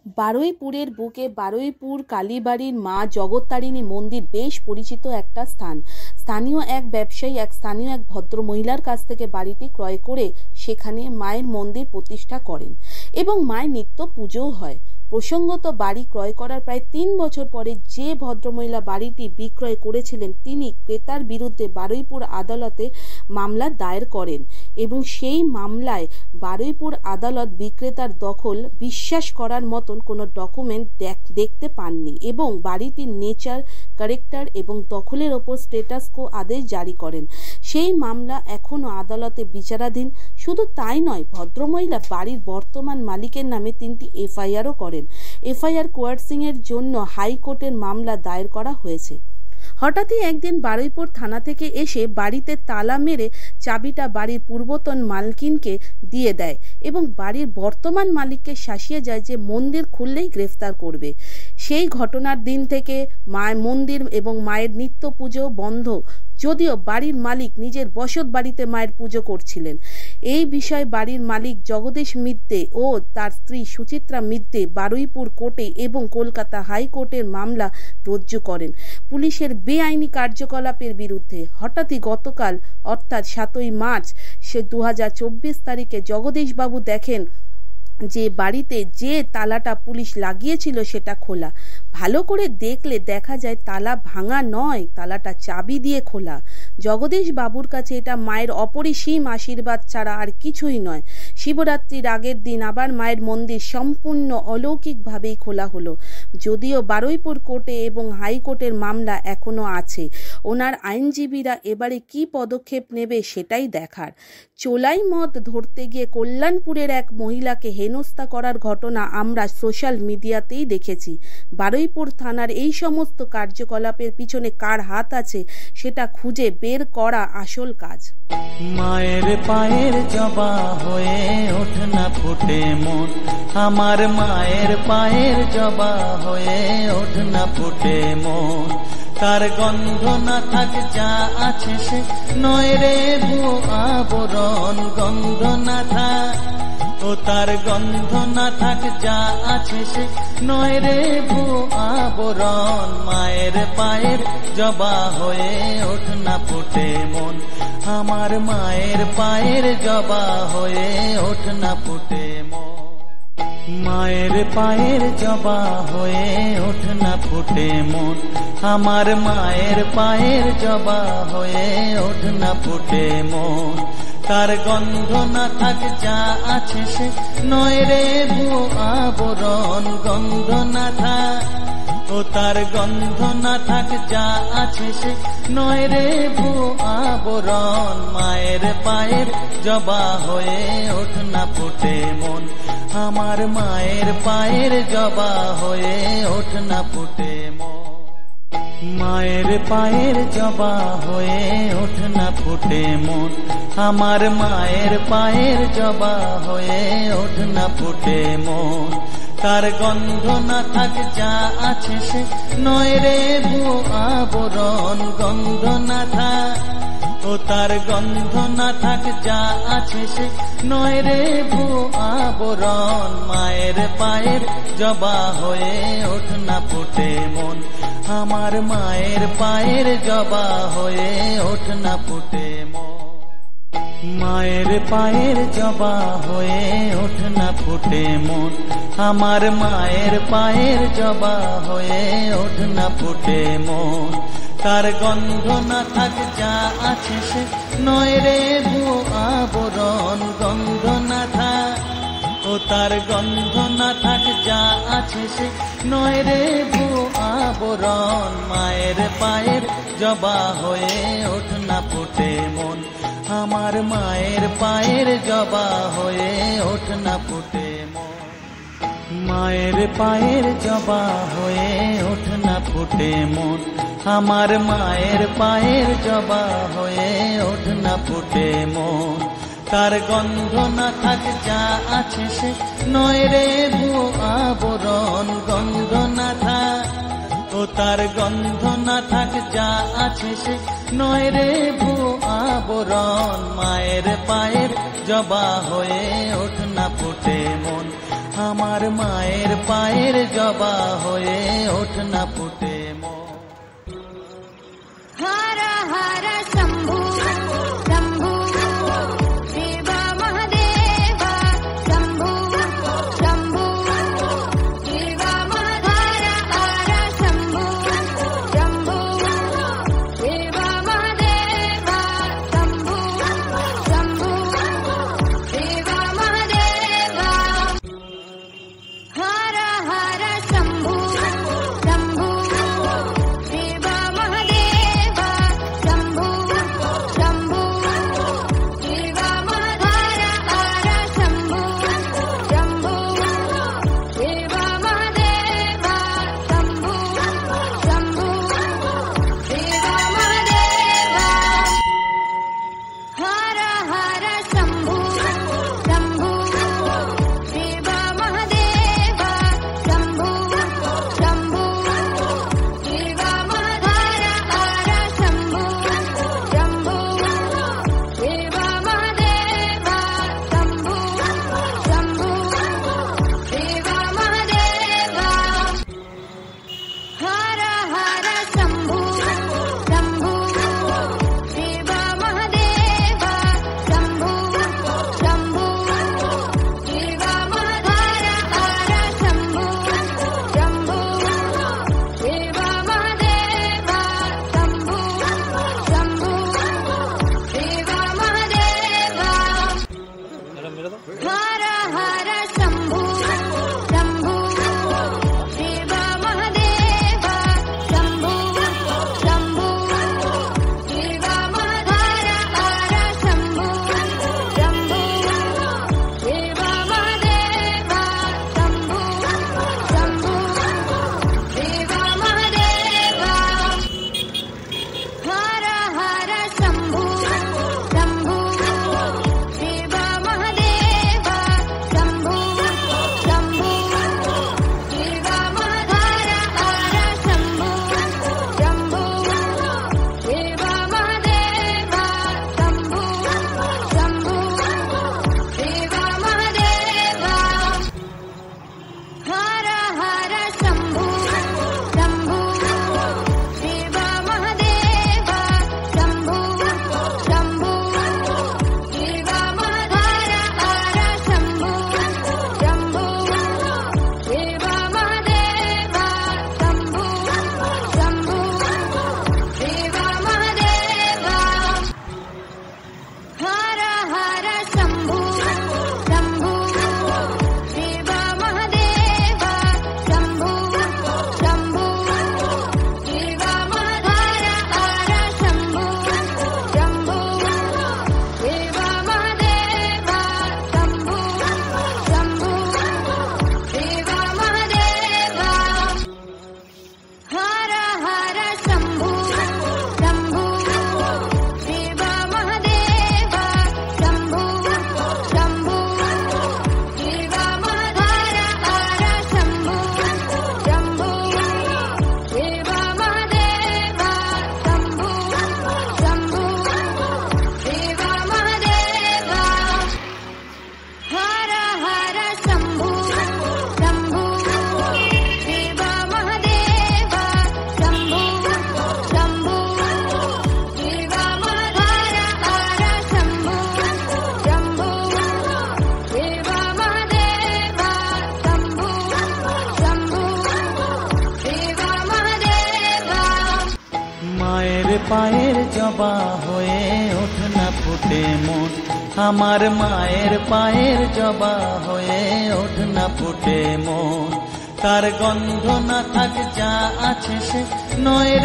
বারুইপুরের বুকে বারুইপুর কালীবাড়ির মা জগত্তারিণী মন্দির বেশ পরিচিত একটা স্থান। স্থানীয় এক ব্যবসায়ী স্থানীয় এক ভদ্রমহিলার কাছ থেকে বাড়িটি ক্রয় করে সেখানে মায়ের মন্দির প্রতিষ্ঠা করেন এবং মায়ের নিত্য পুজোও হয়। প্রসঙ্গত বাড়ি ক্রয় করার প্রায় ৩ বছর পরে যে ভদ্রমহিলা বাড়িটি বিক্রয় করেছিলেন তিনি ক্রেতার বিরুদ্ধে বারুইপুর আদালতে মামলা দায়ের করেন এবং সেই মামলায় বারুইপুর আদালত বিক্রেতার দখল বিশ্বাস করার মতন কোনো ডকুমেন্ট দেখতে পাননি এবং বাড়িটির নেচার, ক্যারেক্টার এবং দখলের ওপর স্ট্যাটাস কো আদেশ জারি করেন। সেই মামলা এখনও আদালতে বিচারাধীন। শুধু তাই নয়, ভদ্রমহিলা বাড়ির বর্তমান মালিকের নামে 3টি এফআইআরও করেন। এফআইআর কোয়ার্সিংয়ের জন্য হাইকোর্টের মামলা দায়ের করা হয়েছে। হঠাৎই একদিন বারুইপুর থানা থেকে এসে বাড়িতে তালা মেরে চাবিটা বাড়ির পূর্বতন মালকিনকে দিয়ে দেয় এবং বাড়ির বর্তমান মালিককে শাসিয়ে যায় যে মন্দির খুললেই গ্রেফতার করবে। সেই ঘটনার দিন থেকে মন্দির এবং মায়ের নিত্য পুজো বন্ধ, যদিও বাড়ির মালিক নিজের বসত বাড়িতে মায়ের পুজো করছিলেন। এই বিষয়ে বাড়ির মালিক জগদীশ মিত্রে ও তার স্ত্রী সুচিত্রা মিত্রে বারুইপুর কোর্টে এবং কলকাতা হাইকোর্টের মামলা রুজু করেন পুলিশের বেআইনি কার্যকলাপের বিরুদ্ধে। হঠাৎই গতকাল অর্থাৎ 7ই মার্চ 2024 তারিখে জগদীশবাবু দেখেন যে বাড়িতে যে তালাটা পুলিশ লাগিয়েছিল সেটা খোলা। ভালো করে দেখলে দেখা যায় তালা ভাঙা নয়, তালাটা চাবি দিয়ে খোলা। জগদীশ বাবুর কাছে এটা মায়ের অপরিসীম আশীর্বাদ ছাড়া আর কিছুই নয়। শিবরাত্রির আগের দিন আবার মায়ের মন্দির সম্পূর্ণ অলৌকিকভাবেই খোলা হলো। যদিও বারুইপুর কোর্টে এবং হাইকোর্টের মামলা এখনো আছে। ওনার আইনজীবীরা এবারে কি পদক্ষেপ নেবে সেটাই দেখার। চোলাই মদ ধরতে গিয়ে কল্যাণপুরের এক মহিলাকে হেনস্থা করার ঘটনা আমরা সোশ্যাল মিডিয়াতেই দেখেছি। বারুইপুর থানার এই সমস্ত কার্যকলাপের পিছনে কার হাত আছে সেটা খুঁজে বের করা আসল কাজ। মায়ের পায়ের জবা হয়ে ওঠ না ফুটে মন, আমার মায়ের পায়ের জবা হয়ে ওঠ না ফুটে মন। তার গন্ধ না থাক যা আছে সে নয় রে ভুয়ো আবরণ, গন্ধ না থাক ও তার গন্ধ না থাক যা আছে সে নয় রে ভুয়ো আবরণ। মায়ের পায়ের জবা হয়ে ওঠ না ফুটে মন, আমার মায়ের পায়ের জবা হয়ে ওঠ না ফুটে মন। মায়ের পায়ের জবা হয়ে ওঠ না ফুটে মন, আমার মায়ের পায়ের জবা হয়ে ওঠ না ফুটে মন। তার গন্ধ না থাক যা আছে সে নয় রে ভুয়ো আবরণ, গন্ধ না থাক ও তার গন্ধ না থাক যা আছে সে নয় রে ভুয়ো আবরণ। মায়ের পায়ের জবা হয়ে ওঠ না ফুটে মন, আমার মায়ের পায়ের জবা হয়ে ওঠ না ফুটে মন। মায়ের পায়ের জবা হয়ে ওঠ না ফুটে মন, আমার মায়ের পায়ের জবা হয়ে ওঠ না ফুটে মন। তার গন্ধ না থাক যা আছে সে নয় রে ভুয়ো আবরণ, গন্ধ না থাক ও তার গন্ধ না থাক যা আছে সে নয় রে ভুয়ো আবরণ। মায়ের পায়ের জবা হয়ে ওঠ না ফুটে মন, আমার মায়ের পায়ের জবা হয়ে ওঠ না ফুটে মন। মায়ের পায়ের জবা হয়ে ওঠ না ফুটে মন, আমার মায়ের পায়ের জবা হয়ে ওঠ না ফুটে মন। তার গন্ধ না থাক যা আছে সে নয় রে ভুয়ো আবরণ, গন্ধ না থাক ও তার গন্ধ না থাক যা আছে সে নয় রে ভুয়ো আবরণ। মায়ের পায়ের জবা হয়ে ওঠ না ফুটে মন, আমার মায়ের পায়ের জবা হয়ে ওঠ না ফুটে মন। মায়ের পায়ের জবা হয়ে ওঠ না ফুটে মন, আমার মায়ের পায়ের জবা হয়ে ওঠ না ফুটে মন। তার গন্ধ না থাক যা আছে সে নয় রে ভুয়ো আবরণ, গন্ধ না থাক ও তার গন্ধ না থাক যা আছে সে নয় রে ভুয়ো আবরণ। মায়ের পায়ের জবা হয়ে ওঠ না ফুটে মন, আমার মায়ের পায়ের জবা হয়ে ওঠ না ফুটে মন। हर हर शंभु शंभु शिव महादेव शंभु शंभु शिव महाधर हर शंभु शंभु शिव महादेव शंभु शंभु शिव महादेव हर हर शंभु शंभु शिव महादेव शंभु शंभु शिव महाधर हर शंभु शंभु शिव महादेव शंभु शंभु शिव महादेव हर हर शंभु शंभु शिव महादेव शंभु शंभु शिव महाधर हर शंभु शंभु शिव महादेव शंभु शंभु शिव महादेव हर हर शंभु शंभु शिव महादेव शंभु शंभु शिव महाधर हर शंभु शंभु शिव महादेव शंभु शंभु शिव महादेव हर हर शंभु शंभु शिव महादेव शंभु शंभु शिव महाधर हर शंभु शंभु शिव महादेव शंभु शंभु शिव महादेव हर हर शंभु शंभु शिव महादेव शंभु शंभु शिव महाधर हर शंभु शंभु शिव महादेव शंभु शंभु शिव महादेव हर हर शंभु शंभु शिव महादेव शंभु शंभु शिव महाधर हर शंभु शंभु शिव महादेव शंभु शंभु शिव महादेव हर हर शंभु शंभु शिव महादेव शंभु शंभु शिव महाधर हर शंभु शंभु शिव महादेव शंभु शंभु शिव महादेव हर हर शंभु शंभु शिव महादेव शंभु शंभु शिव महाधर हर शंभु शंभु शिव महादेव शंभु शंभु शिव महादेव हर हर शंभु शंभु शिव महादेव शंभु शंभु शिव महाधर हर शंभु शंभु शिव महादेव शंभु शंभु शिव महादेव মায়ের পায়ের জবা হয়ে ওঠ না ফুটে মন, আমার মায়ের পায়ের জবা হয়ে ওঠ না ফুটে মন। তার গন্ধ না থাক যা আছে সে নয় রে